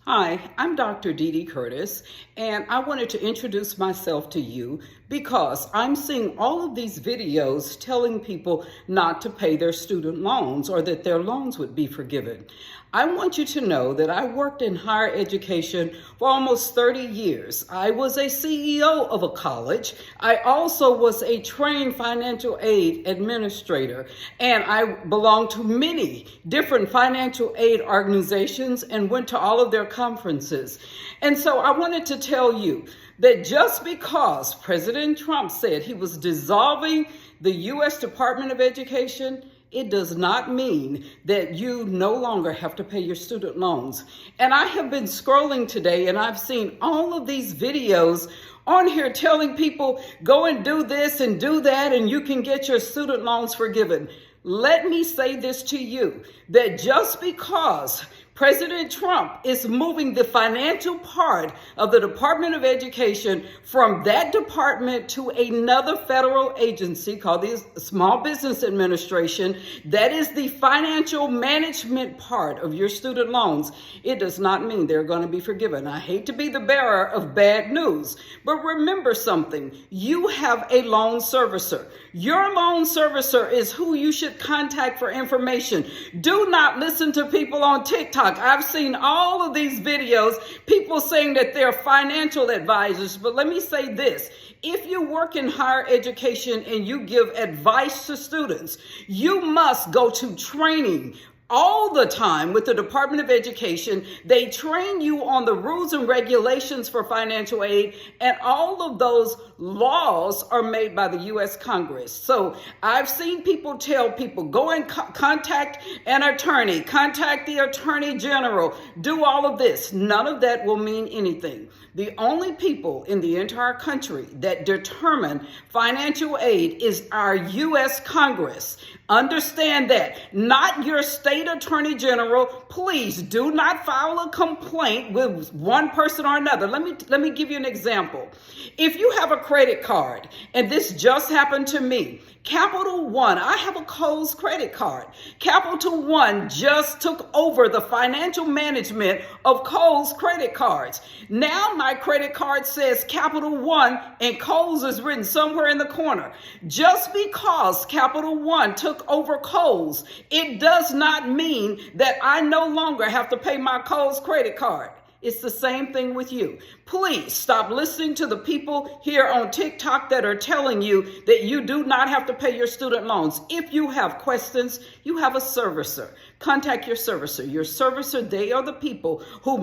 Hi, I'm Dr. Dept Curtis, and I wanted to introduce myself to you because I'm seeing all of these videos telling people not to pay their student loans or that their loans would be forgiven. I want you to know that I worked in higher education for almost 30 years. I was a CEO of a college. I also was a trained financial aid administrator, and I belonged to many different financial aid organizations and went to all of their conferences. And so I wanted to tell you that just because President Trump said he was dissolving the U.S. Department of Education, it does not mean that you no longer have to pay your student loans. And I have been scrolling today and I've seen all of these videos on here telling people, go and do this and do that and you can get your student loans forgiven. Let me say this to you, that just because President Trump is moving the financial part of the Department of Education from that department to another federal agency called the Small Business Administration, that is the financial management part of your student loans, it does not mean they're going to be forgiven. I hate to be the bearer of bad news, but remember something. You have a loan servicer. Your loan servicer is who you should contact for information. Do not listen to people on TikTok. I've seen all of these videos, people saying that they're financial advisors, but let me say this. If you work in higher education and you give advice to students, you must go to training all the time with the Department of Education. They train you on the rules and regulations for financial aid, and all of those laws are made by the U.S. Congress. So I've seen people tell people, go and contact an attorney, contact the Attorney General, do all of this. None of that will mean anything. The only people in the entire country that determine financial aid is our U.S. Congress. Understand that, not your state attorney general. Please do not file a complaint with one person or another. Let me give you an example. If you have a credit card, and this just happened to me, Capital One, I have a Kohl's credit card. Capital One just took over the financial management of Kohl's credit cards. Now my credit card says Capital One and Kohl's is written somewhere in the corner. Just because Capital One took over Kohl's, it does not mean that I no longer have to pay my Kohl's credit card. It's the same thing with you. Please stop listening to the people here on TikTok that are telling you that you do not have to pay your student loans. If you have questions, you have a servicer. Contact your servicer. Your servicer, they are the people who